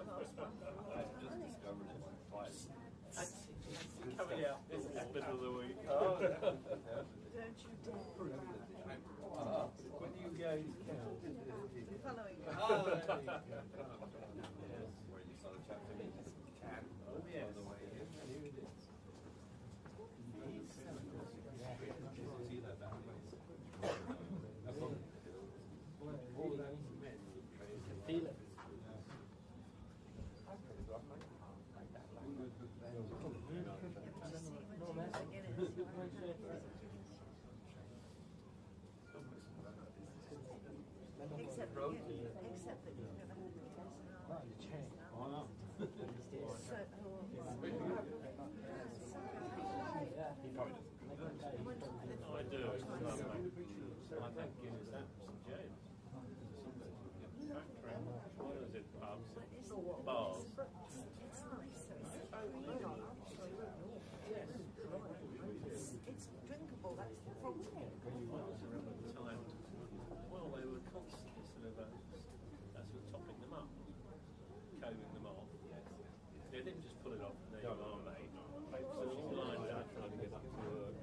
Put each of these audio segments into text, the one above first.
just discovered it twice. Coming out this middle of the week. Oh, yeah. Don't you dare. When you guys count. Following. Oh, there you go. Where you saw the chapter, cat. Oh, yes. The way in. Here it is. See that back place? All those men Feel it. Except that you've never had the test. Oh, no. He probably doesn't. I do. I think Guinness Apps and James. What is it? Pubs? Bars? It's nice. It's drinkable, that's the problem. I always remember the time, well, they were constantly sort of, that's what, topping them up, combing them off. They didn't just pull it off and there you are, mate. So she's lined up trying to get up to work.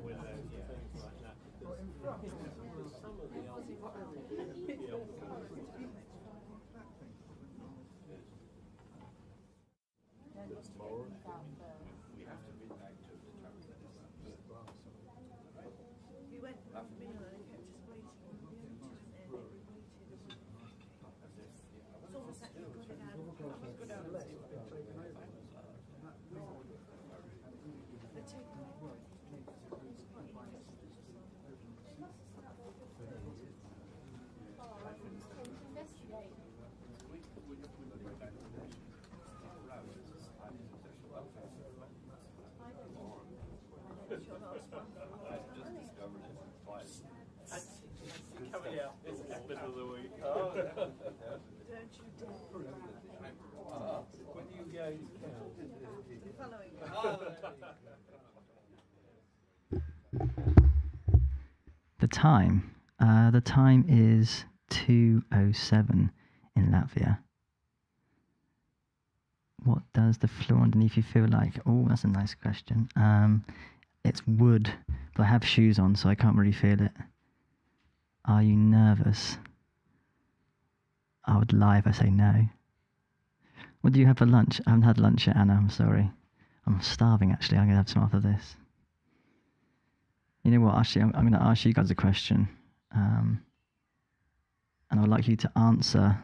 With things like that, because some of the old We have to read back to the chapter. We went for the meal and it kept us waiting. It's almost like you've got it out. They're taking I just discovered it twice. coming out this middle of the week. Oh, yeah. Don't you dare. When you guys count. Following. Oh, there you go. The time is 2:07 in Latvia. What does the floor underneath you feel like? Oh, that's a nice question. It's wood, but I have shoes on, so I can't really feel it. Are you nervous? I would lie if I say no. What do you have for lunch? I haven't had lunch yet, Anna, I'm sorry. I'm starving, actually. I'm going to have some after this. You know what, actually, I'm going to ask you guys a question. And I would like you to answer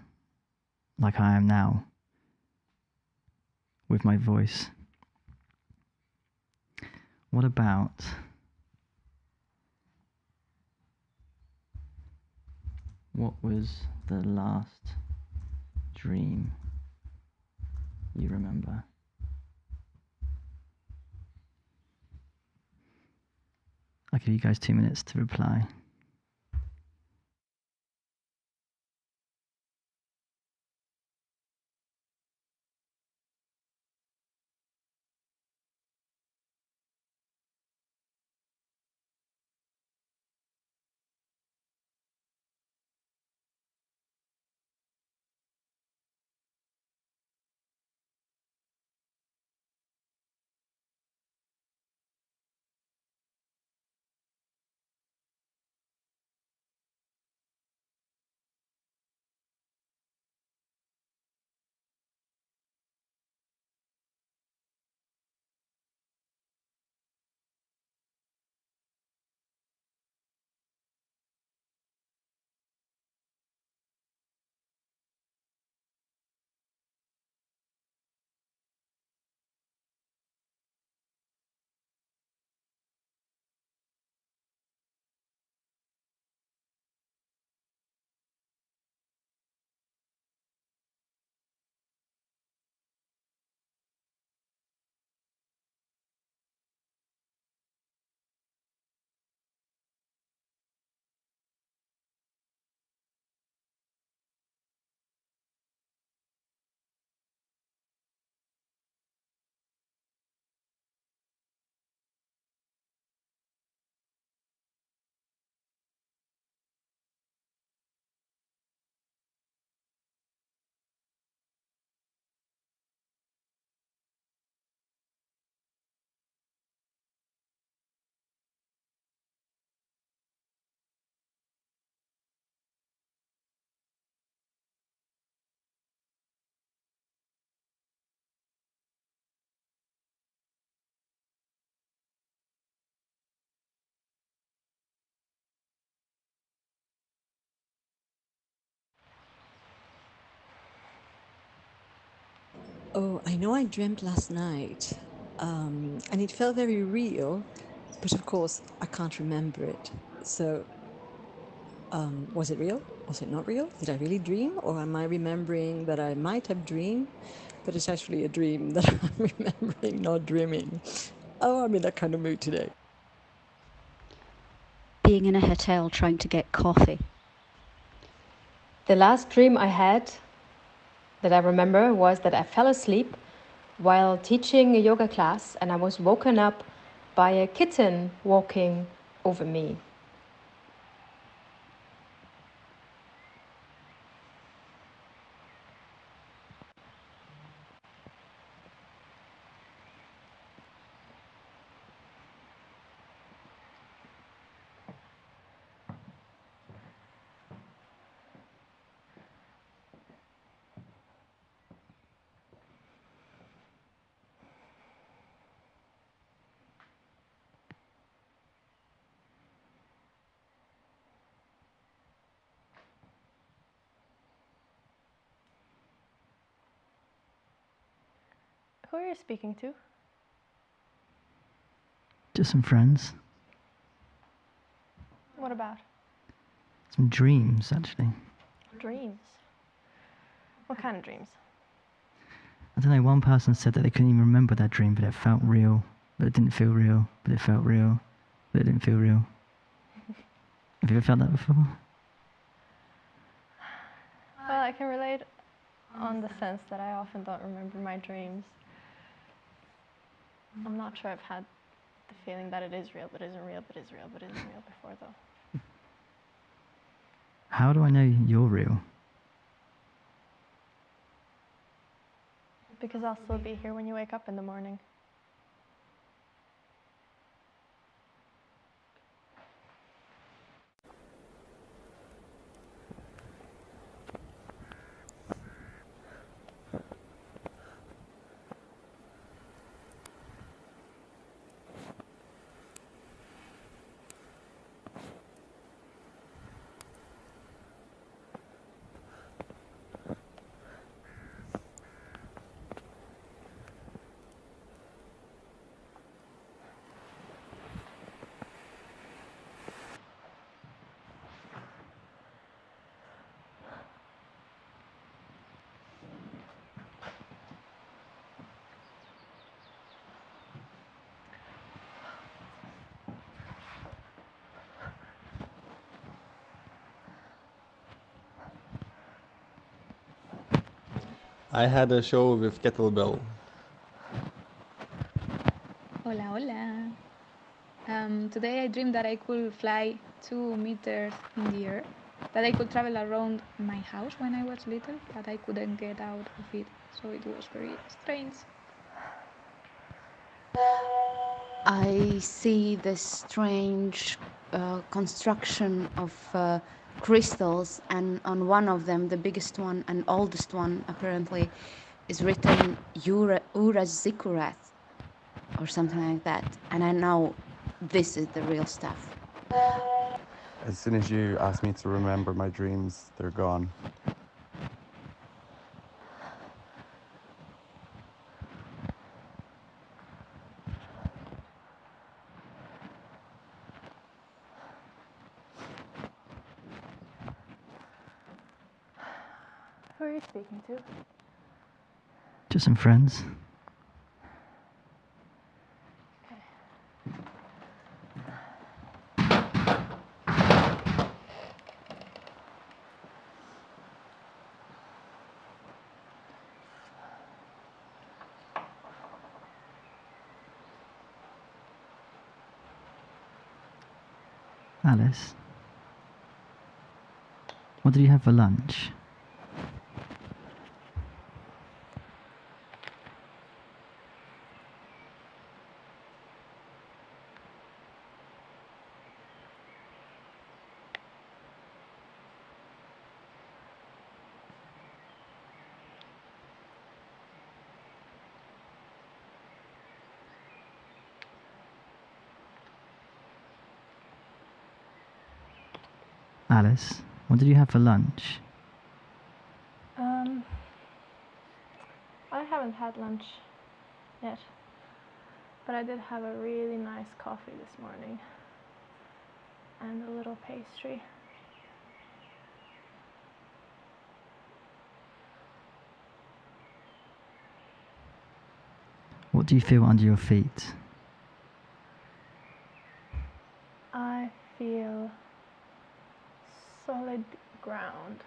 like I am now, with my voice. What about what was the last dream you remember? I'll give you guys 2 minutes to reply. Oh, I know I dreamt last night, and it felt very real, but of course I can't remember it. So, was it real? Was it not real? Did I really dream? Or am I remembering that I might have dreamed, but it's actually a dream that I'm remembering, not dreaming? Oh, I'm in that kind of mood today. Being in a hotel trying to get coffee. The last dream I had that I remember was that I fell asleep while teaching a yoga class and I was woken up by a kitten walking over me. Who are you speaking to? Just some friends. What about? Some dreams, actually. Dreams. What kind of dreams? I don't know, one person said that they couldn't even remember their dream, but it felt real, but it didn't feel real, but it felt real, but it didn't feel real. Have you ever felt that before? Well, I can relate on the sense that I often don't remember my dreams. I'm not sure I've had the feeling that it is real, but isn't real, but is real, but isn't real before, though. How do I know you're real? Because I'll still be here when you wake up in the morning. I had a show with kettlebell. Hola, hola. Today I dreamed that I could fly 2 meters in the air, that I could travel around my house when I was little, but I couldn't get out of it, so it was very strange. I see this strange construction of crystals, and on one of them, the biggest one and oldest one apparently, is written Ura Zikurath or something like that. And I know this is the real stuff. As soon as you ask me to remember my dreams, they're gone. Who are you speaking to? Just some friends. Alice, what did you have for lunch? Alice, what did you have for lunch? I haven't had lunch yet, but I did have a really nice coffee this morning and a little pastry. What do you feel under your feet? I feel solid ground.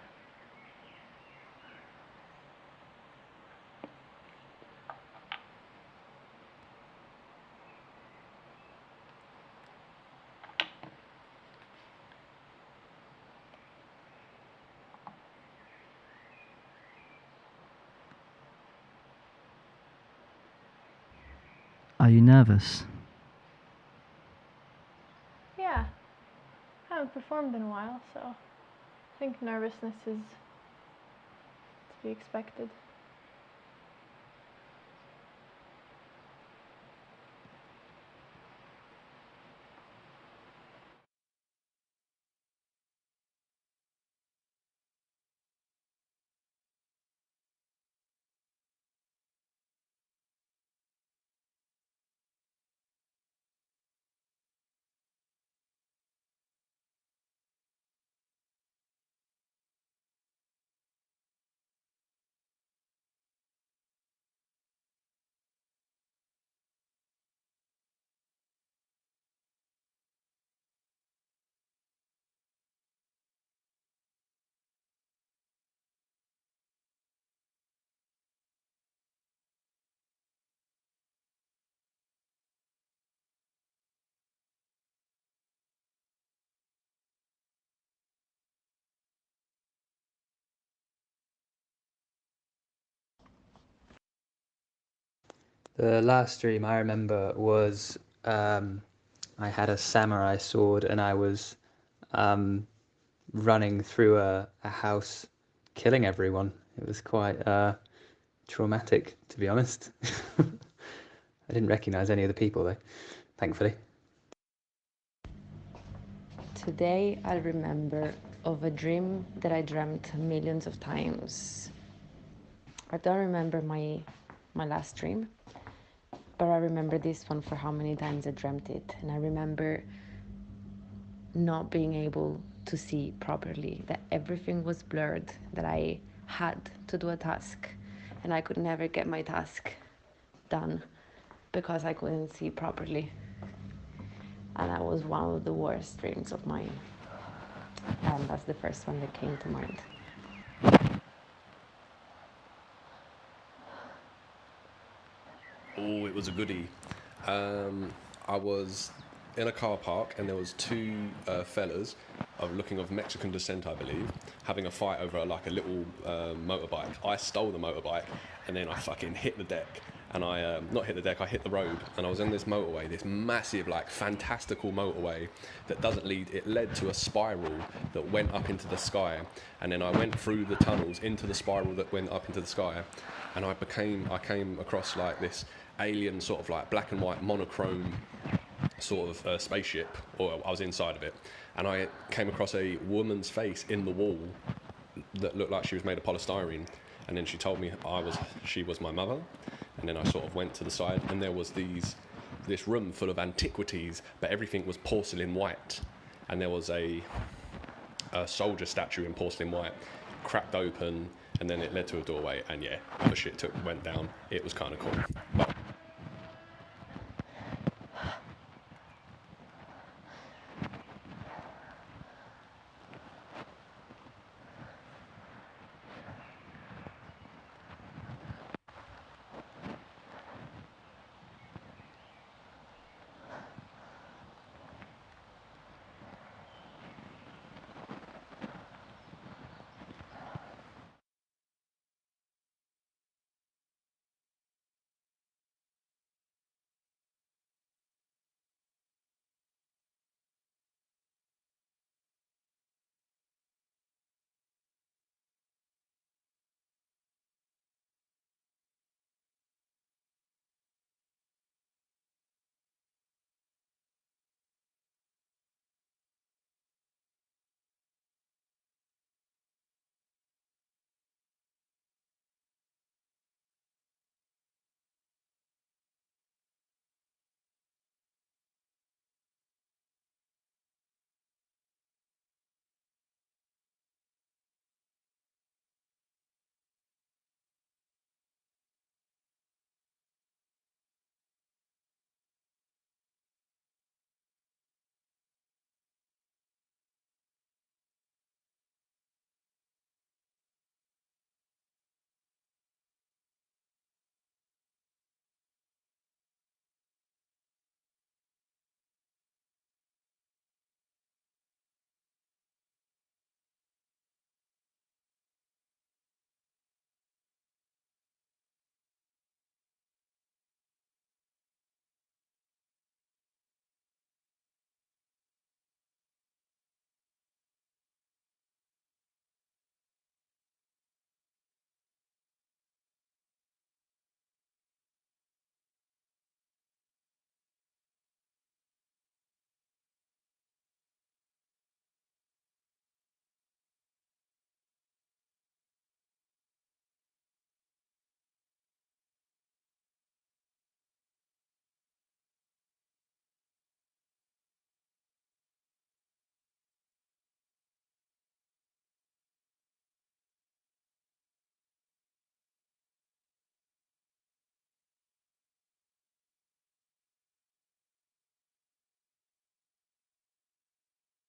Are you nervous? Yeah, I haven't performed in a while, so I think nervousness is to be expected. The last dream I remember was I had a samurai sword and I was running through a house killing everyone. It was quite traumatic, to be honest. I didn't recognize any of the people though, thankfully. Today I remember of a dream that I dreamt millions of times. I don't remember my last dream, but I remember this one for how many times I dreamt it. And I remember not being able to see properly, that everything was blurred, that I had to do a task and I could never get my task done because I couldn't see properly. And that was one of the worst dreams of mine. And that's the first one that came to mind. Oh, it was a goodie. I was in a car park and there was two fellas looking of Mexican descent, I believe, having a fight over a little motorbike. I stole the motorbike and then I fucking hit the deck. And I, not hit the deck, I hit the road. And I was in this motorway, this massive, fantastical motorway that doesn't lead, it led to a spiral that went up into the sky. And then I went through the tunnels into the spiral that went up into the sky. And I came across this alien sort of black and white monochrome sort of spaceship, or I was inside of it. And I came across a woman's face in the wall that looked like she was made of polystyrene. And then she told me she was my mother. And then I sort of went to the side and there was this room full of antiquities, but everything was porcelain white. And there was a soldier statue in porcelain white, cracked open, and then it led to a doorway, and yeah, the shit went down. It was kind of cool. But